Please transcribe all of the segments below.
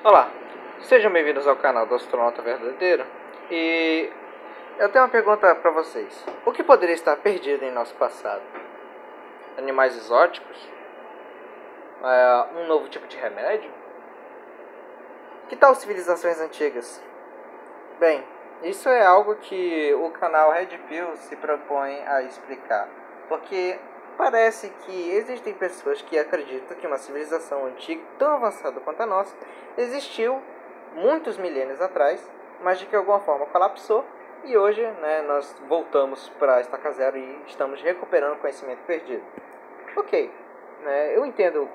Olá, sejam bem-vindos ao canal do Astronauta Verdadeiro. E eu tenho uma pergunta para vocês. O que poderia estar perdido em nosso passado? Animais exóticos? Um novo tipo de remédio? Que tal civilizações antigas? Bem, isso é algo que o canal Red Pill se propõe a explicar, porque parece que existem pessoas que acreditam que uma civilização antiga, tão avançada quanto a nossa, existiu muitos milênios atrás, mas de que alguma forma colapsou e hoje, nós voltamos para a estaca zero e estamos recuperando conhecimento perdido. Ok, eu entendo,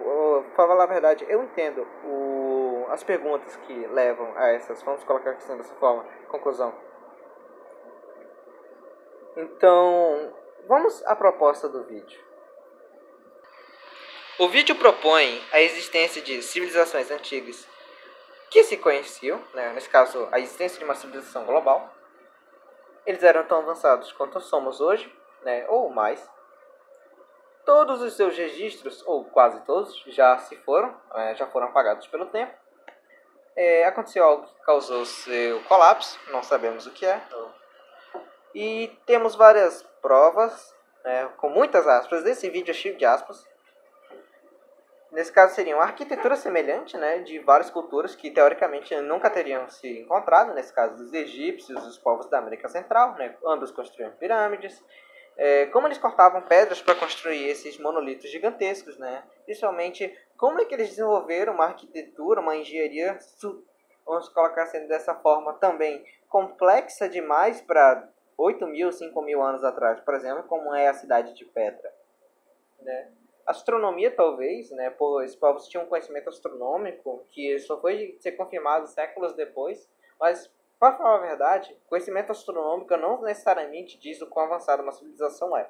para falar a verdade, eu entendo as perguntas que levam a essas, vamos colocar assim dessa forma, conclusão. Então, vamos à proposta do vídeo. O vídeo propõe a existência de civilizações antigas que se conheciam, nesse caso, a existência de uma civilização global. Eles eram tão avançados quanto somos hoje, ou mais. Todos os seus registros, ou quase todos, já foram apagados pelo tempo. Aconteceu algo que causou seu colapso, não sabemos o que é. E temos várias provas, com muitas aspas, desse vídeo é cheio de aspas. Nesse caso seria uma arquitetura semelhante, de várias culturas que teoricamente nunca teriam se encontrado. Nesse caso dos egípcios, os povos da América Central, ambos construíam pirâmides. Como eles cortavam pedras para construir esses monolitos gigantescos, principalmente como é que eles desenvolveram uma arquitetura, uma engenharia, vamos colocar assim dessa forma também, complexa demais para 8.000, 5.000 anos atrás, por exemplo, como é a cidade de Petra. Astronomia talvez, pois os povos tinham um conhecimento astronômico que só foi ser confirmado séculos depois, mas, para falar a verdade, conhecimento astronômico não necessariamente diz o quão avançada uma civilização é.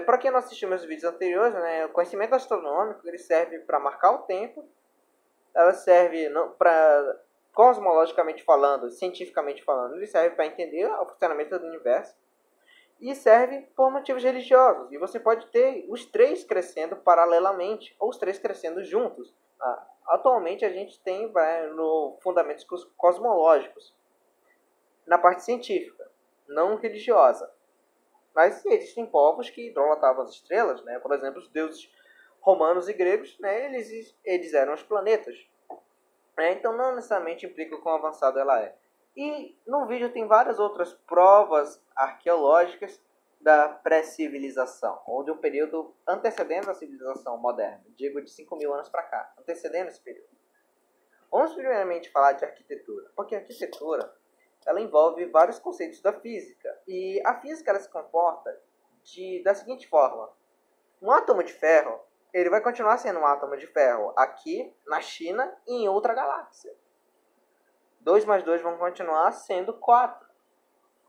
Para quem não assistiu meus vídeos anteriores, o conhecimento astronômico ele serve para marcar o tempo, ela serve para, cosmologicamente falando, cientificamente falando, ele serve para entender o funcionamento do universo, e serve por motivos religiosos. E você pode ter os três crescendo paralelamente, ou os três crescendo juntos. Atualmente a gente tem no fundamentos cosmológicos, na parte científica, não religiosa. Mas existem povos que idolatravam as estrelas, por exemplo, os deuses romanos e gregos, eles eram os planetas. Então não necessariamente implica o quão avançado ela é. E no vídeo tem várias outras provas arqueológicas da pré-civilização, ou de um período antecedendo a civilização moderna, digo de 5.000 anos para cá, antecedendo esse período. Vamos primeiramente falar de arquitetura, porque a arquitetura ela envolve vários conceitos da física, e a física ela se comporta da seguinte forma: um átomo de ferro ele vai continuar sendo um átomo de ferro aqui na China e em outra galáxia. 2 mais 2 vão continuar sendo 4.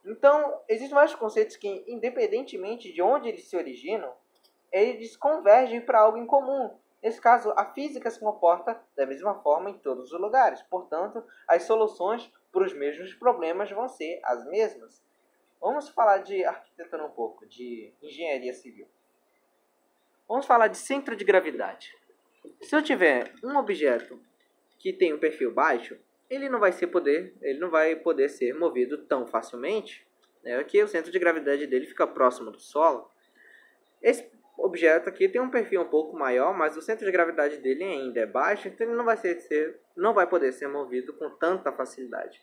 Então, existem vários conceitos que, independentemente de onde eles se originam, eles convergem para algo em comum. Nesse caso, a física se comporta da mesma forma em todos os lugares. Portanto, as soluções para os mesmos problemas vão ser as mesmas. Vamos falar de arquitetura um pouco, de engenharia civil. Vamos falar de centro de gravidade. Se eu tiver um objeto que tem um perfil baixo, ele não vai poder ser movido tão facilmente, que o centro de gravidade dele fica próximo do solo. Esse objeto aqui tem um perfil um pouco maior, mas o centro de gravidade dele ainda é baixo, então ele não vai poder ser movido com tanta facilidade.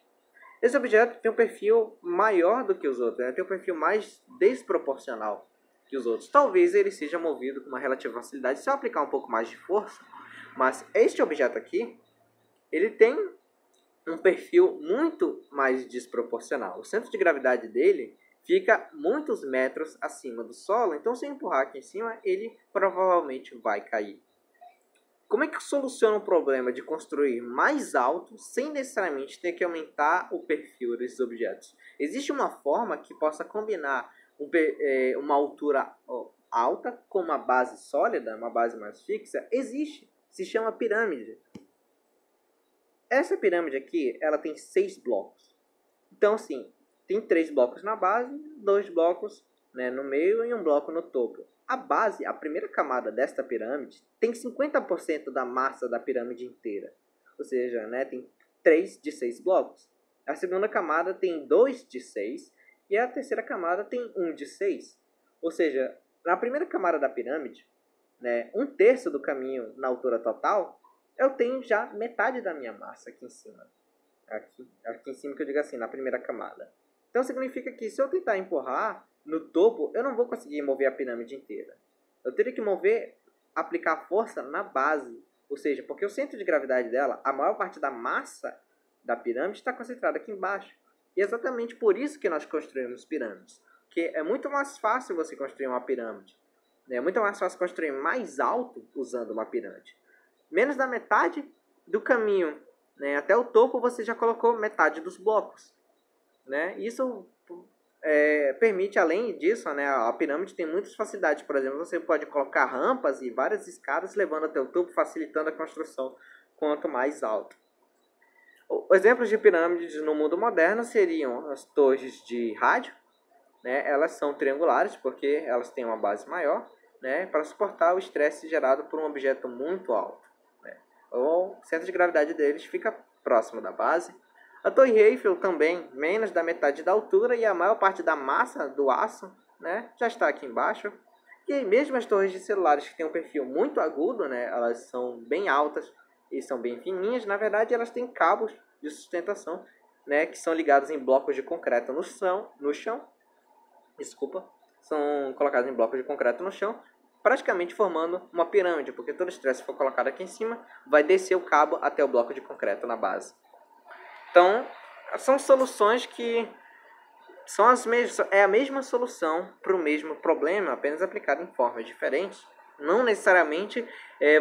Esse objeto tem um perfil maior do que os outros, tem um perfil mais desproporcional que os outros. Talvez ele seja movido com uma relativa facilidade se eu aplicar um pouco mais de força, mas este objeto aqui, ele tem um perfil muito mais desproporcional. O centro de gravidade dele fica muitos metros acima do solo, então se eu empurrar aqui em cima, ele provavelmente vai cair. Como é que soluciona o problema de construir mais alto sem necessariamente ter que aumentar o perfil desses objetos? Existe uma forma que possa combinar uma altura alta com uma base sólida, uma base mais fixa? Existe. Se chama pirâmide. Essa pirâmide aqui, ela tem 6 blocos. Então, assim, tem 3 blocos na base, 2 blocos né, no meio e um bloco no topo. A base, a primeira camada desta pirâmide, tem 50% da massa da pirâmide inteira. Ou seja, né, tem 3 de 6 blocos. A segunda camada tem 2 de 6 e a terceira camada tem 1 de 6. Ou seja, na primeira camada da pirâmide, né, 1/3 do caminho na altura total, eu tenho já metade da minha massa aqui em cima. Aqui em cima que eu digo assim, na primeira camada. Então significa que se eu tentar empurrar no topo, eu não vou conseguir mover a pirâmide inteira. Eu teria que aplicar força na base. Ou seja, porque o centro de gravidade dela, a maior parte da massa da pirâmide está concentrada aqui embaixo. E é exatamente por isso que nós construímos pirâmides. Porque é muito mais fácil você construir uma pirâmide. É muito mais fácil construir mais alto usando uma pirâmide. Menos da metade do caminho, né, até o topo você já colocou metade dos blocos. Né? Isso permite, além disso, né, a pirâmide tem muitas facilidades. Por exemplo, você pode colocar rampas e várias escadas levando até o topo, facilitando a construção quanto mais alto. Exemplos de pirâmides no mundo moderno seriam as torres de rádio. Né? Elas são triangulares porque elas têm uma base maior, né, para suportar o estresse gerado por um objeto muito alto. Né? O centro de gravidade deles fica próximo da base. A Torre Eiffel também, menos da metade da altura e a maior parte da massa do aço, né, já está aqui embaixo. E mesmo as torres de celulares que têm um perfil muito agudo, né, elas são bem altas e são bem fininhas, na verdade elas têm cabos de sustentação, né, que são ligados em blocos de concreto no chão. São colocados em blocos de concreto no chão, praticamente formando uma pirâmide, porque todo o estresse que for colocado aqui em cima vai descer o cabo até o bloco de concreto na base. Então, são soluções que são a mesma solução para o mesmo problema, apenas aplicada em formas diferentes. Não necessariamente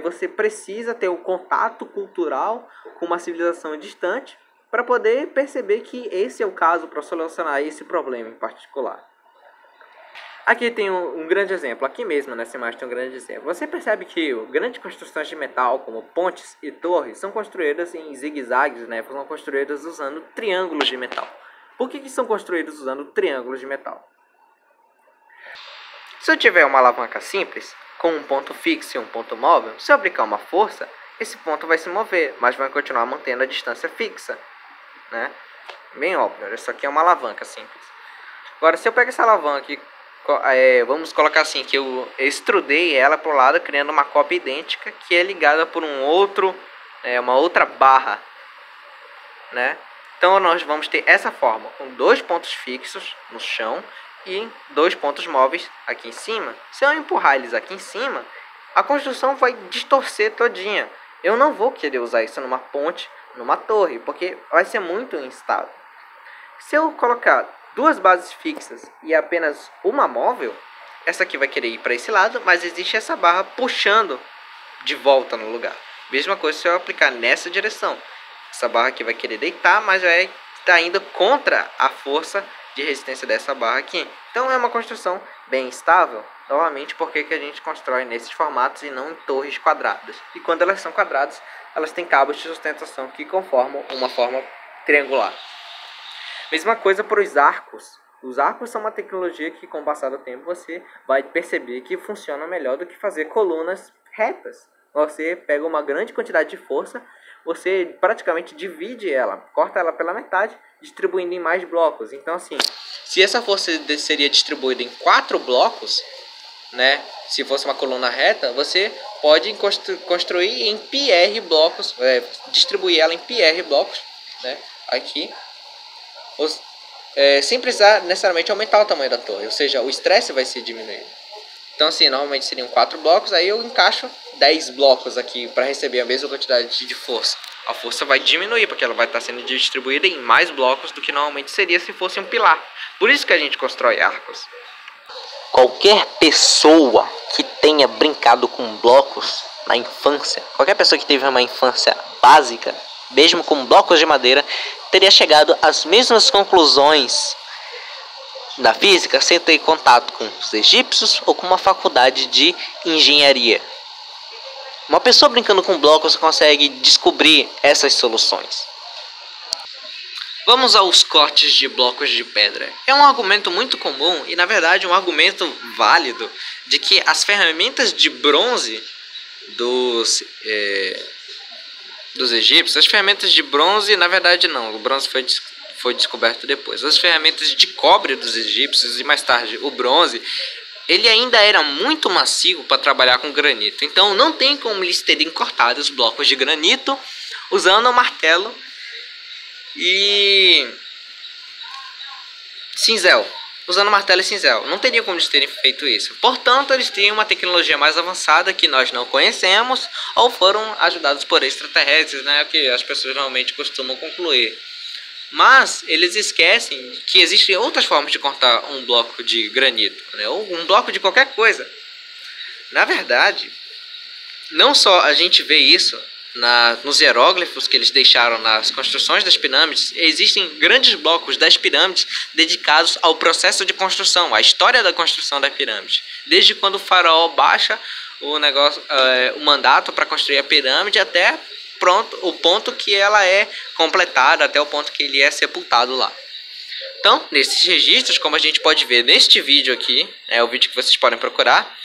você precisa ter o contato cultural com uma civilização distante para poder perceber que esse é o caso para solucionar esse problema em particular. Aqui tem um grande exemplo, aqui mesmo nessa imagem tem um grande exemplo. Você percebe que grandes construções de metal, como pontes e torres, são construídas em zigue-zagues, né? São construídas usando triângulos de metal. Por que são construídos usando triângulos de metal? Se eu tiver uma alavanca simples, com um ponto fixo e um ponto móvel, se eu aplicar uma força, esse ponto vai se mover, mas vai continuar mantendo a distância fixa. Né? Bem óbvio, isso aqui é uma alavanca simples. Agora, se eu pego essa alavanca e vamos colocar assim, que eu extrudei ela para o lado, criando uma cópia idêntica que é ligada por uma outra barra, né? Então nós vamos ter essa forma, com 2 pontos fixos no chão e 2 pontos móveis aqui em cima. Se eu empurrar eles aqui em cima, a construção vai distorcer todinha. Eu não vou querer usar isso numa ponte, numa torre, porque vai ser muito instável. Se eu colocar 2 bases fixas e apenas uma móvel, essa aqui vai querer ir para esse lado, mas existe essa barra puxando de volta no lugar. Mesma coisa se eu aplicar nessa direção. Essa barra aqui vai querer deitar, mas vai estar indo contra a força de resistência dessa barra aqui. Então é uma construção bem estável. Novamente, porque que a gente constrói nesses formatos e não em torres quadradas. E quando elas são quadradas, elas têm cabos de sustentação que conformam uma forma triangular. Mesma coisa para os arcos. Os arcos são uma tecnologia que, com o passar do tempo, você vai perceber que funciona melhor do que fazer colunas retas. Você pega uma grande quantidade de força, você praticamente divide ela, corta ela pela metade, distribuindo em mais blocos. Então, assim, se essa força seria distribuída em 4 blocos, né, se fosse uma coluna reta, você pode construir em PR blocos, distribuir ela em PR blocos, né, aqui. Sem precisar necessariamente aumentar o tamanho da torre, ou seja, o estresse vai ser diminuído. Então assim, normalmente seriam 4 blocos, aí eu encaixo 10 blocos aqui para receber a mesma quantidade de força. A força vai diminuir, porque ela vai estar sendo distribuída em mais blocos do que normalmente seria se fosse um pilar. Por isso que a gente constrói arcos. Qualquer pessoa que tenha brincado com blocos na infância, qualquer pessoa que teve uma infância básica, mesmo com blocos de madeira, teria chegado às mesmas conclusões da física sem ter contato com os egípcios ou com uma faculdade de engenharia. Uma pessoa brincando com blocos consegue descobrir essas soluções. Vamos aos cortes de blocos de pedra. É um argumento muito comum e, na verdade, um argumento válido de que as ferramentas de bronze dos egípcios, as ferramentas de bronze, na verdade não, o bronze foi descoberto depois. As ferramentas de cobre dos egípcios e mais tarde o bronze, ele ainda era muito macio para trabalhar com granito. Então não tem como eles terem cortado os blocos de granito usando um martelo e cinzel, usando martelo e cinzel. Não teria como eles terem feito isso. Portanto, eles têm uma tecnologia mais avançada que nós não conhecemos ou foram ajudados por extraterrestres, né? O que as pessoas normalmente costumam concluir. Mas eles esquecem que existem outras formas de cortar um bloco de granito, né? Ou um bloco de qualquer coisa. Na verdade, não só a gente vê isso nos hieróglifos que eles deixaram nas construções das pirâmides, existem grandes blocos das pirâmides dedicados ao processo de construção, à história da construção da pirâmide. Desde quando o faraó baixa o mandato para construir a pirâmide até o ponto que ela é completada, até o ponto que ele é sepultado lá. Então, nesses registros, como a gente pode ver neste vídeo aqui, é o vídeo que vocês podem procurar,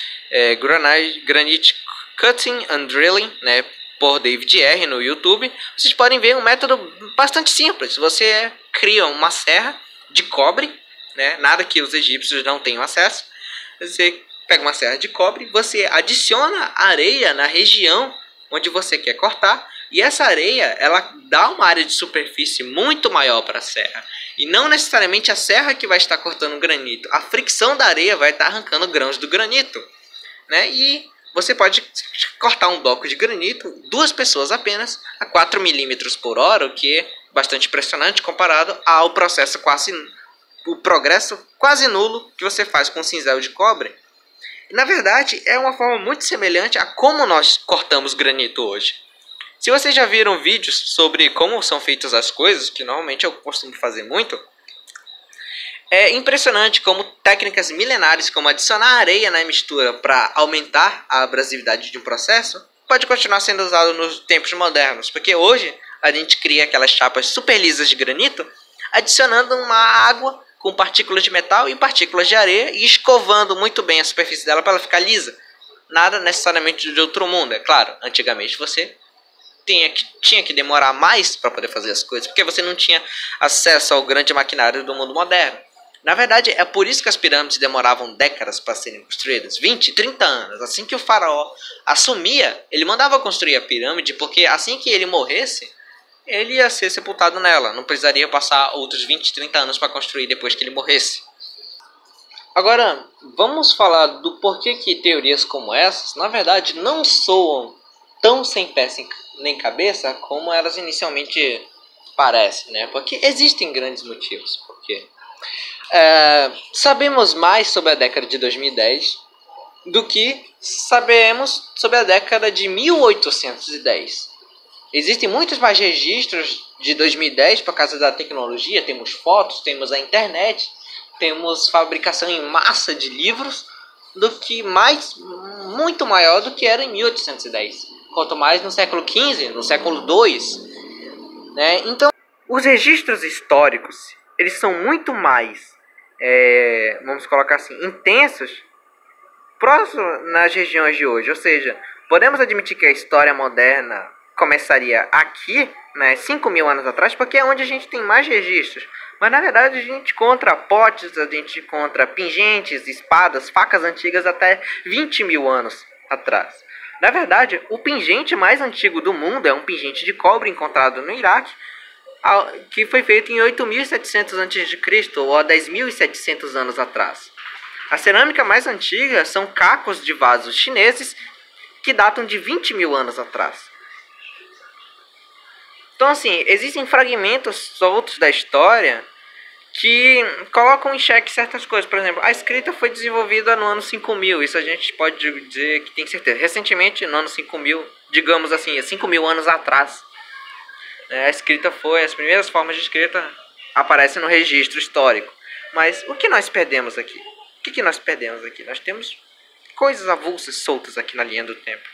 Granite Cutting and Drilling, né, por David R. no YouTube, vocês podem ver um método bastante simples. Você cria uma serra de cobre, né, nada que os egípcios não tenham acesso. Você pega uma serra de cobre, você adiciona areia na região onde você quer cortar, e essa areia ela dá uma área de superfície muito maior para a serra. E não necessariamente a serra que vai estar cortando o granito, a fricção da areia vai estar arrancando grãos do granito, né? E você pode cortar um bloco de granito, 2 pessoas apenas, a 4 milímetros por hora, o que é bastante impressionante comparado ao o progresso quase nulo que você faz com cinzel de cobre. E, na verdade, é uma forma muito semelhante a como nós cortamos granito hoje. Se vocês já viram vídeos sobre como são feitas as coisas, que normalmente eu costumo fazer muito, é impressionante como técnicas milenares, como adicionar areia na mistura para aumentar a abrasividade de um processo, pode continuar sendo usado nos tempos modernos. Porque hoje a gente cria aquelas chapas super lisas de granito, adicionando uma água com partículas de metal e partículas de areia e escovando muito bem a superfície dela para ela ficar lisa. Nada necessariamente de outro mundo, é claro. Antigamente você tinha que demorar mais para poder fazer as coisas, porque você não tinha acesso ao grande maquinário do mundo moderno. Na verdade, é por isso que as pirâmides demoravam décadas para serem construídas, 20, 30 anos. Assim que o faraó assumia, ele mandava construir a pirâmide, porque assim que ele morresse, ele ia ser sepultado nela. Não precisaria passar outros 20, 30 anos para construir depois que ele morresse. Agora, vamos falar do porquê que teorias como essas, na verdade, não soam tão sem pé nem cabeça como elas inicialmente parecem, né? Porque existem grandes motivos. Porque sabemos mais sobre a década de 2010 do que sabemos sobre a década de 1810. Existem muitos mais registros de 2010 por causa da tecnologia. Temos fotos, temos a internet, temos fabricação em massa de livros, muito maior do que era em 1810. Quanto mais no século XV, no século II, né? Então, os registros históricos, eles são muito mais, vamos colocar assim, intensos, próximos nas regiões de hoje. Ou seja, podemos admitir que a história moderna começaria aqui, né, 5.000 anos atrás, porque é onde a gente tem mais registros. Mas na verdade a gente encontra potes, a gente encontra pingentes, espadas, facas antigas até 20.000 anos atrás. Na verdade, o pingente mais antigo do mundo é um pingente de cobre encontrado no Iraque, que foi feito em 8.700 a.C. ou há 10.700 anos atrás. A cerâmica mais antiga são cacos de vasos chineses que datam de 20.000 anos atrás. Então, assim, existem fragmentos soltos da história que colocam em xeque certas coisas. Por exemplo, a escrita foi desenvolvida no ano 5.000. Isso a gente pode dizer que tem certeza. Recentemente, no ano 5.000, digamos assim, 5.000 anos atrás, a escrita as primeiras formas de escrita aparecem no registro histórico. Mas o que nós perdemos aqui? O que nós perdemos aqui? Nós temos coisas avulsas soltas aqui na linha do tempo.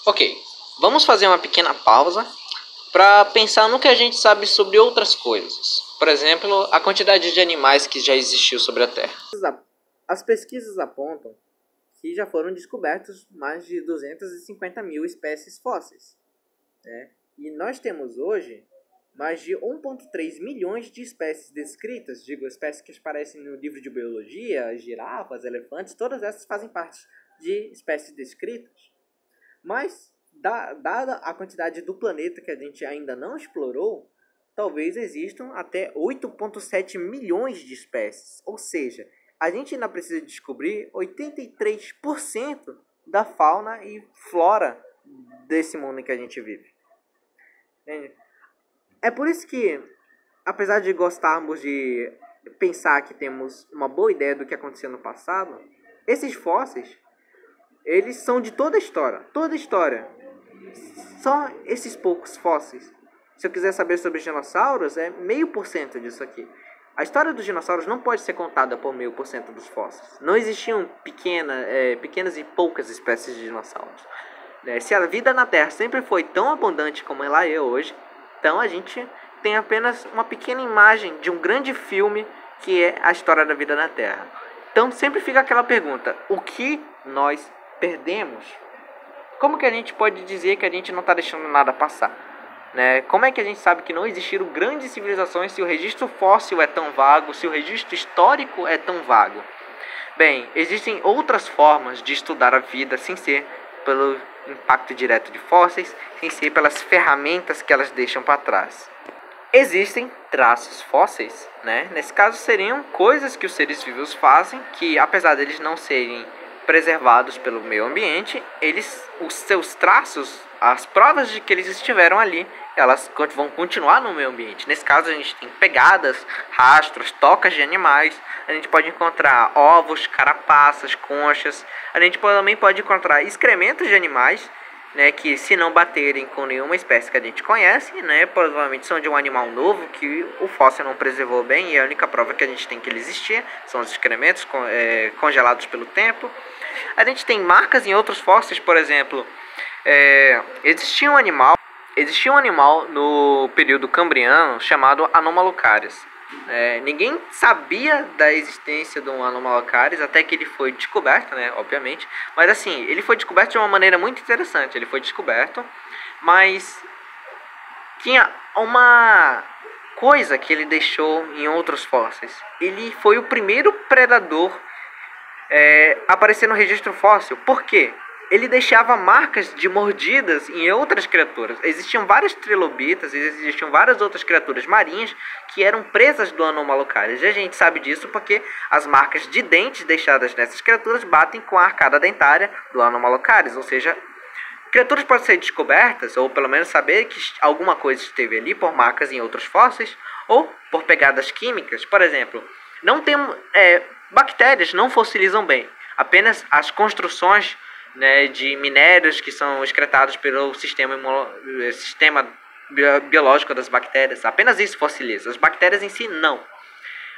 Ok, vamos fazer uma pequena pausa para pensar no que a gente sabe sobre outras coisas. Por exemplo, a quantidade de animais que já existiu sobre a Terra. As pesquisas apontam que já foram descobertos mais de 250 mil espécies fósseis, né? E nós temos hoje mais de 1,3 milhões de espécies descritas, digo, espécies que aparecem no livro de biologia, girafas, elefantes, todas essas fazem parte de espécies descritas. Mas, dada a quantidade do planeta que a gente ainda não explorou, talvez existam até 8,7 milhões de espécies. Ou seja, a gente ainda precisa descobrir 83% da fauna e flora desse mundo em que a gente vive. Entende? É por isso que, apesar de gostarmos de pensar que temos uma boa ideia do que aconteceu no passado, esses fósseis, eles são de toda a história. Toda a história. Só esses poucos fósseis. Se eu quiser saber sobre os dinossauros, é 0,5% disso aqui. A história dos dinossauros não pode ser contada por 0,5% dos fósseis. Não existiam pequenas e poucas espécies de dinossauros. Se a vida na Terra sempre foi tão abundante como ela é hoje, então a gente tem apenas uma pequena imagem de um grande filme que é a história da vida na Terra. Então sempre fica aquela pergunta: o que nós perdemos? Como que a gente pode dizer que a gente não está deixando nada passar? Como é que a gente sabe que não existiram grandes civilizações se o registro fóssil é tão vago, se o registro histórico é tão vago? Bem, existem outras formas de estudar a vida sem ser pelo impacto direto de fósseis, sem ser pelas ferramentas que elas deixam para trás. Existem traços fósseis, Nesse caso seriam coisas que os seres vivos fazem, que apesar deles não serem preservados pelo meio ambiente, os seus traços, as provas de que eles estiveram ali, elas vão continuar no meio ambiente. Nesse caso a gente tem pegadas, rastros, tocas de animais, a gente pode encontrar ovos, carapaças, conchas, a gente também pode encontrar excrementos de animais, que se não baterem com nenhuma espécie que a gente conhece, provavelmente são de um animal novo que o fóssil não preservou bem, e a única prova que a gente tem que ele existia são os excrementos congelados pelo tempo. A gente tem marcas em outros fósseis, por exemplo, existia um animal no período cambriano chamado Anomalocaris. Ninguém sabia da existência do Anomalocaris até que ele foi descoberto, obviamente. Mas assim, ele foi descoberto de uma maneira muito interessante. Ele foi descoberto, mas tinha uma coisa que ele deixou em outros fósseis. Ele foi o primeiro predador a aparecer no registro fóssil. Por quê? Ele deixava marcas de mordidas em outras criaturas. Existiam várias trilobitas, existiam várias outras criaturas marinhas que eram presas do Anomalocaris. E a gente sabe disso porque as marcas de dentes deixadas nessas criaturas batem com a arcada dentária do Anomalocaris. Ou seja, criaturas podem ser descobertas, ou pelo menos saber que alguma coisa esteve ali por marcas em outros fósseis, ou por pegadas químicas. Por exemplo, bactérias não fossilizam bem. Apenas as construções de minérios que são excretados pelo sistema biológico das bactérias. Apenas isso fossiliza. As bactérias em si, não.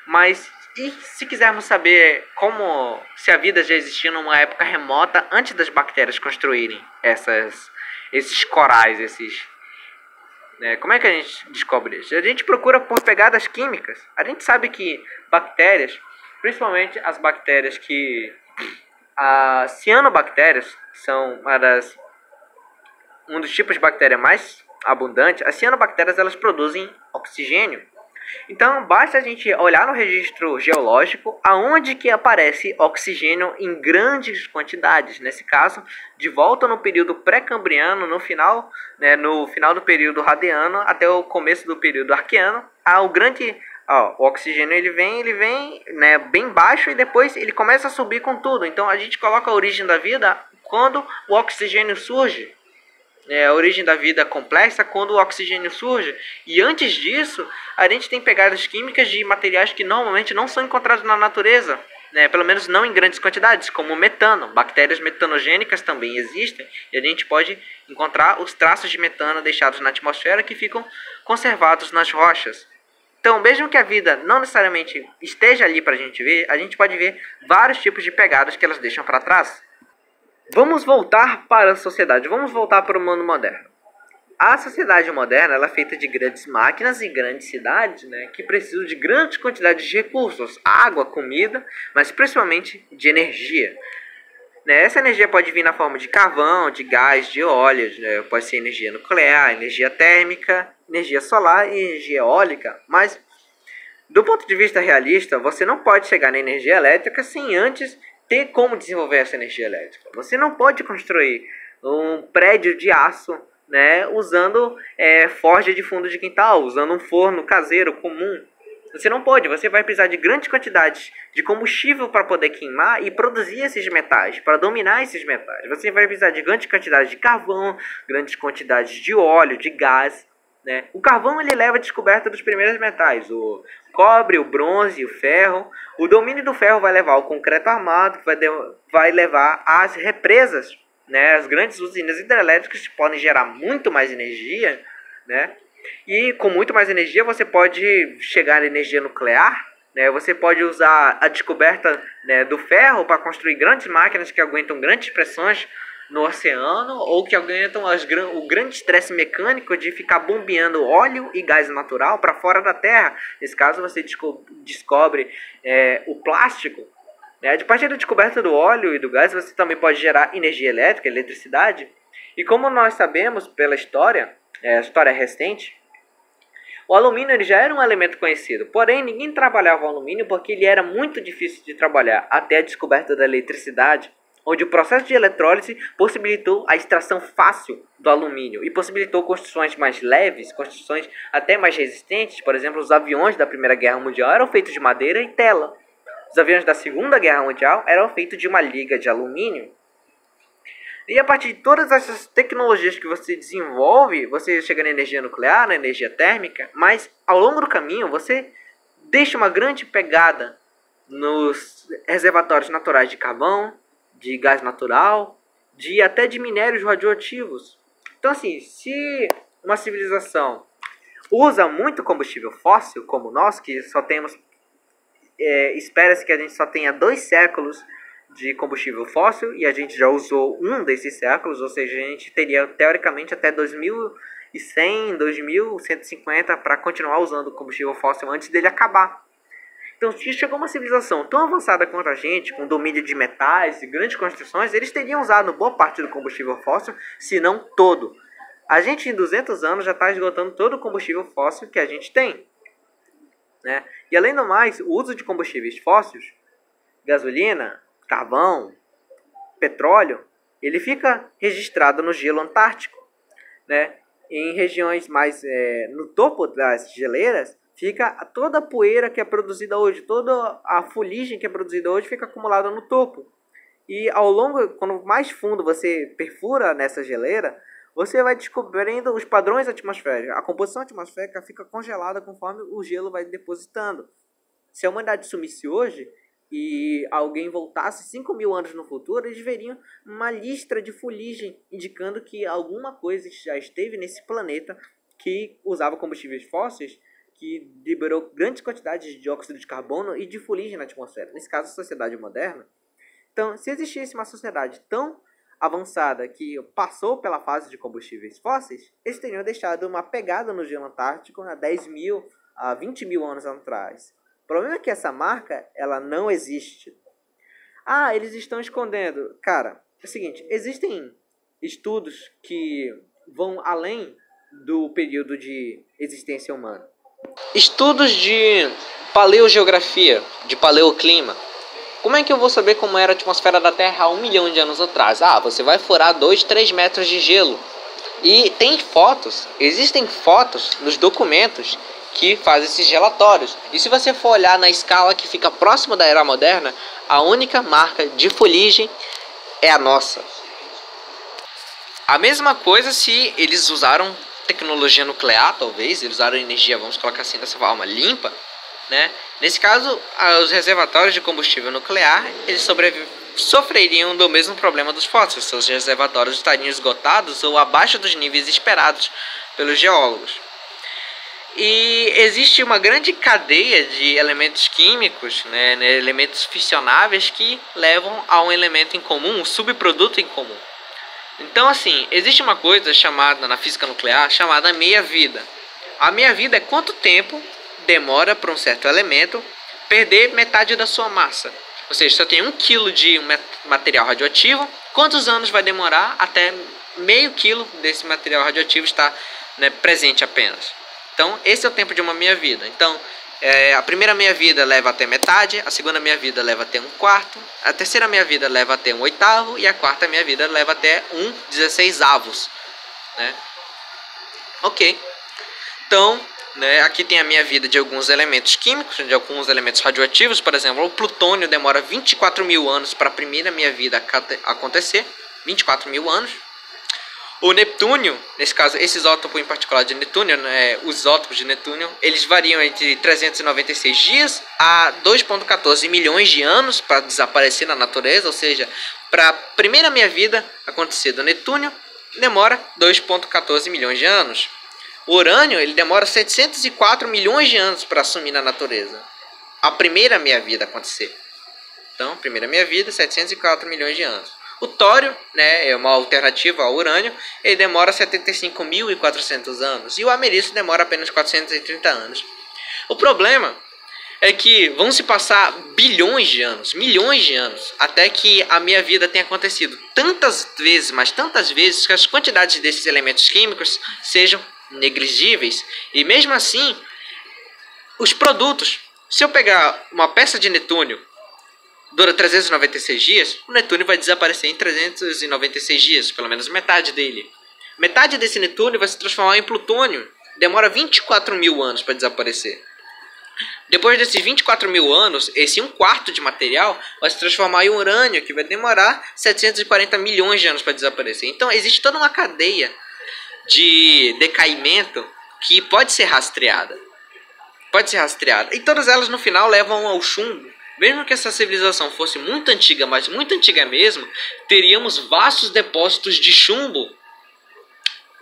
Mas e se quisermos saber se a vida já existia numa época remota antes das bactérias construírem esses corais, como é que a gente descobre isso? A gente procura por pegadas químicas. A gente sabe que bactérias, principalmente as bactérias as cianobactérias são um dos tipos de bactéria mais abundante. As cianobactérias, elas produzem oxigênio. Então basta a gente olhar no registro geológico aonde que aparece oxigênio em grandes quantidades. Nesse caso, de volta no período pré-cambriano, no final do período radiano até o começo do período arqueano, o oxigênio ele vem bem baixo e depois ele começa a subir com tudo. Então a gente coloca a origem da vida quando o oxigênio surge. A origem da vida complexa quando o oxigênio surge. E antes disso, a gente tem pegadas químicas de materiais que normalmente não são encontrados na natureza. Pelo menos não em grandes quantidades, como o metano. Bactérias metanogênicas também existem. E a gente pode encontrar os traços de metano deixados na atmosfera que ficam conservados nas rochas. Então, mesmo que a vida não necessariamente esteja ali para a gente ver, a gente pode ver vários tipos de pegadas que elas deixam para trás. Vamos voltar para a sociedade, vamos voltar para o mundo moderno. A sociedade moderna ela é feita de grandes máquinas e grandes cidades, né, que precisam de grandes quantidades de recursos, água, comida, mas principalmente de energia. Né? Essa energia pode vir na forma de carvão, de gás, de óleo, né? Pode ser energia nuclear, energia térmica, energia solar e energia eólica, mas do ponto de vista realista, você não pode chegar na energia elétrica sem antes ter como desenvolver essa energia elétrica. Você não pode construir um prédio de aço, né, usando forja de fundo de quintal, usando um forno caseiro comum. Você não pode, você vai precisar de grandes quantidades de combustível para poder queimar e produzir esses metais, para dominar esses metais. Você vai precisar de grandes quantidades de carvão, grandes quantidades de óleo, de gás. Né? O carvão ele leva a descoberta dos primeiros metais, o cobre, o bronze, o ferro. O domínio do ferro vai levar ao concreto armado, que vai levar às represas, né? As grandes usinas hidrelétricas que podem gerar muito mais energia, né? E com muito mais energia você pode chegar à energia nuclear, né? Você pode usar a descoberta, né, do ferro para construir grandes máquinas que aguentam grandes pressões no oceano, ou que aguentam o grande estresse mecânico de ficar bombeando óleo e gás natural para fora da Terra. Nesse caso você descobre o plástico. Né? A partir da descoberta do óleo e do gás você também pode gerar energia elétrica, eletricidade. E como nós sabemos pela história, história recente, o alumínio ele já era um elemento conhecido, porém ninguém trabalhava o alumínio porque ele era muito difícil de trabalhar até a descoberta da eletricidade, onde o processo de eletrólise possibilitou a extração fácil do alumínio e possibilitou construções mais leves, construções até mais resistentes. Por exemplo, os aviões da Primeira Guerra Mundial eram feitos de madeira e tela. Os aviões da Segunda Guerra Mundial eram feitos de uma liga de alumínio. E a partir de todas essas tecnologias que você desenvolve, você chega na energia nuclear, na energia térmica, mas ao longo do caminho você deixa uma grande pegada nos reservatórios naturais de carvão, de gás natural, até de minérios radioativos. Então assim, se uma civilização usa muito combustível fóssil, como nós, que só temos, espera-se que a gente só tenha 2 séculos de combustível fóssil, e a gente já usou um desses séculos, ou seja, a gente teria teoricamente até 2100, 2150 para continuar usando combustível fóssil antes dele acabar. Então, se chegou uma civilização tão avançada quanto a gente, com domínio de metais e grandes construções, eles teriam usado boa parte do combustível fóssil, se não todo. A gente, em 200 anos, já está esgotando todo o combustível fóssil que a gente tem. Né? E, além do mais, o uso de combustíveis fósseis, gasolina, carvão, petróleo, ele fica registrado no gelo antártico. Né? Em regiões mais no topo das geleiras, fica toda a poeira que é produzida hoje, toda a fuligem que é produzida hoje fica acumulada no topo. E ao longo, quando mais fundo você perfura nessa geleira, você vai descobrindo os padrões atmosféricos. A composição atmosférica fica congelada conforme o gelo vai depositando. Se a humanidade sumisse hoje e alguém voltasse 5.000 anos no futuro, eles veriam uma listra de fuligem indicando que alguma coisa já esteve nesse planeta que usava combustíveis fósseis, que liberou grandes quantidades de dióxido de carbono e de fuligem na atmosfera. Nesse caso, a sociedade moderna. Então, se existisse uma sociedade tão avançada que passou pela fase de combustíveis fósseis, eles teriam deixado uma pegada no gelo antártico há 10.000 a 20.000 anos atrás. O problema é que essa marca ela não existe. Ah, eles estão escondendo. Cara, é o seguinte, existem estudos que vão além do período de existência humana. Estudos de paleogeografia, de paleoclima. Como é que eu vou saber como era a atmosfera da Terra há 1 milhão de anos atrás? Ah, você vai furar 2, 3 metros de gelo. E tem fotos, existem fotos nos documentos que fazem esses relatórios. E se você for olhar na escala que fica próximo da Era Moderna, a única marca de fuligem é a nossa. A mesma coisa se eles usaram tecnologia nuclear, talvez, eles usaram energia, vamos colocar assim, dessa forma, limpa, né? Nesse caso, os reservatórios de combustível nuclear, eles sofreriam do mesmo problema dos fósseis. Seus reservatórios estariam esgotados ou abaixo dos níveis esperados pelos geólogos. E existe uma grande cadeia de elementos químicos, né, elementos fissionáveis que levam a um elemento em comum, um subproduto em comum. Então, assim, existe uma coisa chamada, na física nuclear, chamada meia-vida. A meia-vida é quanto tempo demora para um certo elemento perder metade da sua massa. Ou seja, se eu tenho 1 kg de material radioativo, quantos anos vai demorar até meio quilo desse material radioativo estar, né, presente apenas? Então, esse é o tempo de uma meia-vida. Então, a primeira meia-vida leva até metade, a segunda meia-vida leva até 1/4, a terceira meia-vida leva até 1/8 e a quarta meia-vida leva até 1/16, né? Ok. Então, né, aqui tem a meia-vida de alguns elementos químicos, de alguns elementos radioativos. Por exemplo, o plutônio demora 24 mil anos para a primeira meia-vida acontecer. 24 mil anos. O Neptúnio, nesse caso, esse isótopo em particular de Neptúnio, né, os isótopos de Neptúnio, eles variam entre 396 dias a 2,14 milhões de anos para desaparecer na natureza. Ou seja, para a primeira meia-vida acontecer do Neptúnio, demora 2,14 milhões de anos. O urânio, ele demora 704 milhões de anos para assumir na natureza. A primeira meia-vida acontecer. Então, primeira meia-vida, 704 milhões de anos. O tório, né, é uma alternativa ao urânio, ele demora 75.400 anos. E o ameriço demora apenas 430 anos. O problema é que vão se passar bilhões de anos, milhões de anos, até que a meia-vida tenha acontecido tantas vezes, mas tantas vezes, que as quantidades desses elementos químicos sejam negligíveis. E mesmo assim, os produtos, se eu pegar uma peça de Netúnio, dura 396 dias, o Netúnio vai desaparecer em 396 dias, pelo menos metade dele. Metade desse Netúnio vai se transformar em plutônio, demora 24 mil anos para desaparecer. Depois desses 24 mil anos, esse 1/4 de material vai se transformar em urânio, que vai demorar 740 milhões de anos para desaparecer. Então existe toda uma cadeia de decaimento que pode ser rastreada. E todas elas no final levam ao chumbo. Mesmo que essa civilização fosse muito antiga, mas muito antiga mesmo, teríamos vastos depósitos de chumbo.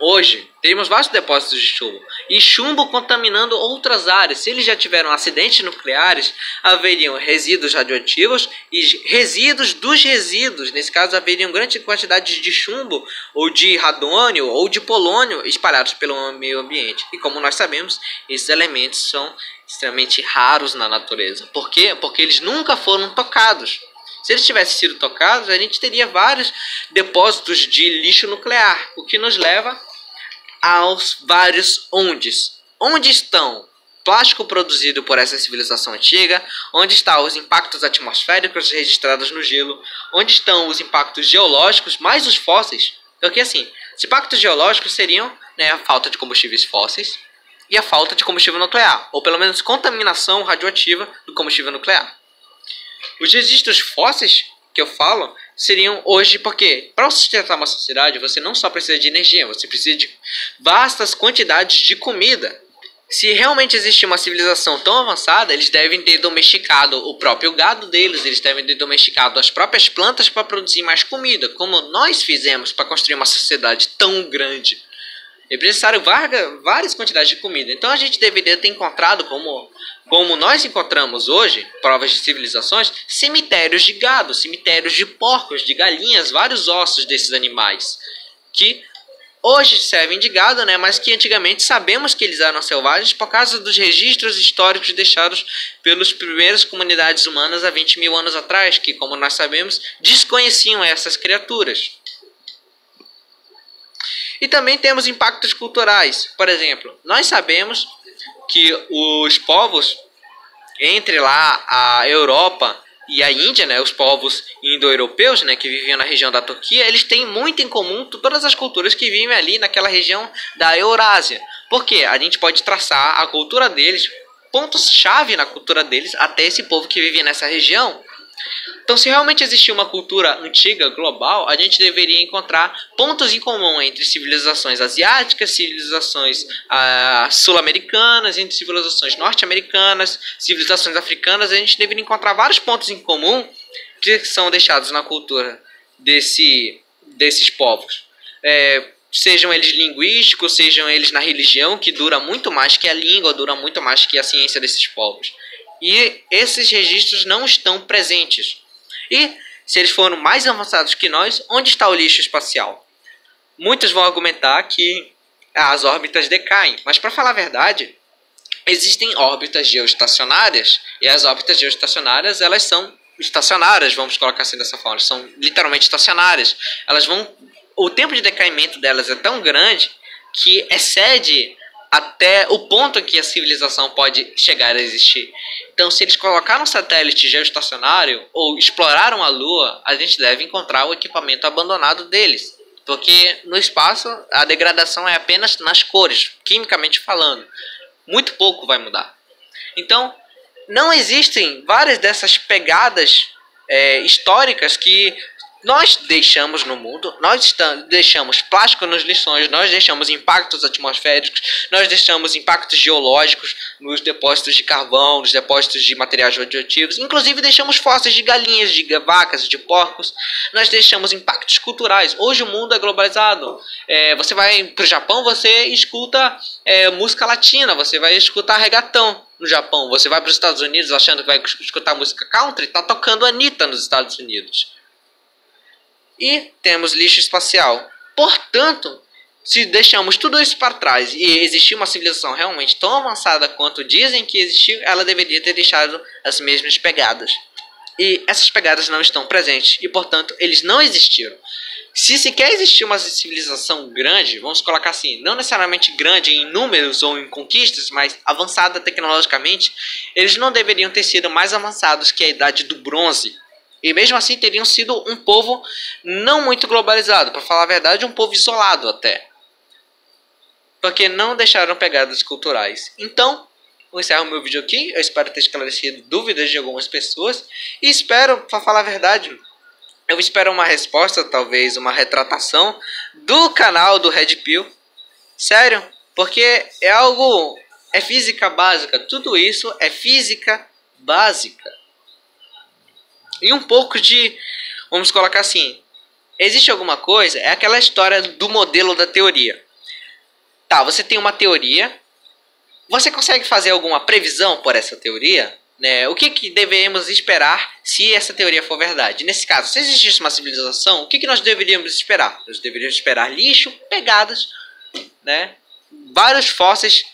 Hoje, teríamos vastos depósitos de chumbo. E chumbo contaminando outras áreas. Se eles já tiveram acidentes nucleares, haveriam resíduos radioativos e resíduos dos resíduos. Nesse caso, haveriam grandes quantidades de chumbo, ou de radônio, ou de polônio espalhados pelo meio ambiente. E como nós sabemos, esses elementos são extremamente raros na natureza. Por quê? Porque eles nunca foram tocados. Se eles tivessem sido tocados, a gente teria vários depósitos de lixo nuclear, o que nos leva aos vários ondes. Onde estão plástico produzido por essa civilização antiga? Onde estão os impactos atmosféricos registrados no gelo? Onde estão os impactos geológicos, mais os fósseis? Porque assim, os impactos geológicos seriam, né, a falta de combustíveis fósseis e a falta de combustível nuclear, ou pelo menos contaminação radioativa do combustível nuclear. Os registros fósseis que eu falo seriam hoje, porque para sustentar uma sociedade você não só precisa de energia, você precisa de vastas quantidades de comida. Se realmente existe uma civilização tão avançada, eles devem ter domesticado o próprio gado deles, eles devem ter domesticado as próprias plantas para produzir mais comida, como nós fizemos para construir uma sociedade tão grande. É necessário várias quantidades de comida. Então a gente deveria ter encontrado, como nós encontramos hoje, provas de civilizações, cemitérios de gado, cemitérios de porcos, de galinhas, vários ossos desses animais, que hoje servem de gado, né, mas que antigamente sabemos que eles eram selvagens por causa dos registros históricos deixados pelas primeiras comunidades humanas há 20 mil anos atrás, que, como nós sabemos, desconheciam essas criaturas. E também temos impactos culturais. Por exemplo, nós sabemos que os povos entre lá a Europa e a Índia, né, os povos indo-europeus, né, que viviam na região da Turquia, eles têm muito em comum todas as culturas que vivem ali naquela região da Eurásia. Porque a gente pode traçar a cultura deles, pontos-chave na cultura deles, até esse povo que vivia nessa região. Então, se realmente existia uma cultura antiga, global, a gente deveria encontrar pontos em comum entre civilizações asiáticas, civilizações sul-americanas, entre civilizações norte-americanas, civilizações africanas. A gente deveria encontrar vários pontos em comum que são deixados na cultura desses povos. Sejam eles linguísticos, sejam eles na religião, que dura muito mais que a língua, dura muito mais que a ciência desses povos. E esses registros não estão presentes. E, se eles foram mais avançados que nós, onde está o lixo espacial? muitos vão argumentar que as órbitas decaem, mas para falar a verdade, existem órbitas geoestacionárias, e as órbitas geoestacionárias, elas são estacionárias, vamos colocar assim dessa forma, são literalmente estacionárias. Elas vão, o tempo de decaimento delas é tão grande que excede até o ponto em que a civilização pode chegar a existir. Então, se eles colocaram um satélite geoestacionário ou exploraram a Lua, a gente deve encontrar o equipamento abandonado deles. Porque no espaço a degradação é apenas nas cores, quimicamente falando. Muito pouco vai mudar. Então, não existem várias dessas pegadas históricas que nós deixamos no mundo. Nós deixamos plástico nos lixões, nós deixamos impactos atmosféricos, nós deixamos impactos geológicos nos depósitos de carvão, nos depósitos de materiais radioativos, inclusive deixamos fósseis de galinhas, de vacas, de porcos. Nós deixamos impactos culturais. Hoje o mundo é globalizado. Você vai para o Japão, você escuta música latina, você vai escutar reggaeton no Japão. Você vai para os Estados Unidos achando que vai escutar música country, está tocando Anitta nos Estados Unidos. E temos lixo espacial. Portanto, se deixamos tudo isso para trás e existir uma civilização realmente tão avançada quanto dizem que existiu, ela deveria ter deixado as mesmas pegadas. E essas pegadas não estão presentes e, portanto, eles não existiram. Se sequer existir uma civilização grande, vamos colocar assim, não necessariamente grande em números ou em conquistas, mas avançada tecnologicamente, eles não deveriam ter sido mais avançados que a Idade do Bronze. E mesmo assim teriam sido um povo não muito globalizado, para falar a verdade, um povo isolado até. Porque não deixaram pegadas culturais. Então, vou encerrar o meu vídeo aqui. Eu espero ter esclarecido dúvidas de algumas pessoas. E espero, para falar a verdade, eu espero uma resposta, talvez uma retratação do canal do Red Pill. Sério, porque é algo, é física básica. Tudo isso é física básica. E um pouco de, vamos colocar assim, existe alguma coisa, é aquela história do modelo da teoria. Tá, você tem uma teoria, você consegue fazer alguma previsão por essa teoria? Né? O que devemos esperar se essa teoria for verdade? Nesse caso, se existisse uma civilização, o que nós deveríamos esperar? Nós deveríamos esperar lixo, pegadas, né? Vários fósseis,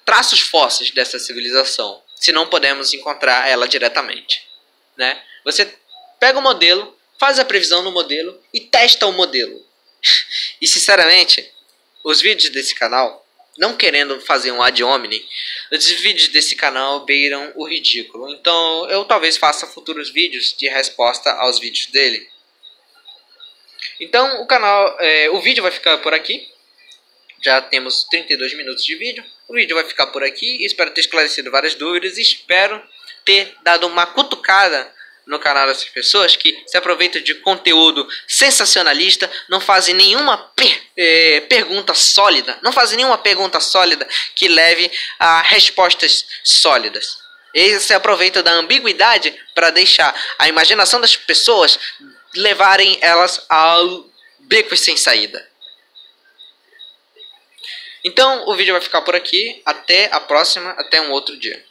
traços fósseis dessa civilização, se não podemos encontrar ela diretamente, né? Você pega o modelo, faz a previsão no modelo e testa o modelo. E sinceramente, os vídeos desse canal, não querendo fazer um ad hominem, os vídeos desse canal beiram o ridículo. Então eu talvez faça futuros vídeos de resposta aos vídeos dele. Então o vídeo vai ficar por aqui. Já temos 32 minutos de vídeo. O vídeo vai ficar por aqui. Espero ter esclarecido várias dúvidas. Espero ter dado uma cutucada no canal dessas pessoas que se aproveitam de conteúdo sensacionalista, não fazem nenhuma pergunta sólida. Não fazem nenhuma pergunta sólida que leve a respostas sólidas. Eles se aproveitam da ambiguidade para deixar a imaginação das pessoas levarem elas ao beco sem saída. Então o vídeo vai ficar por aqui. Até a próxima, até um outro dia.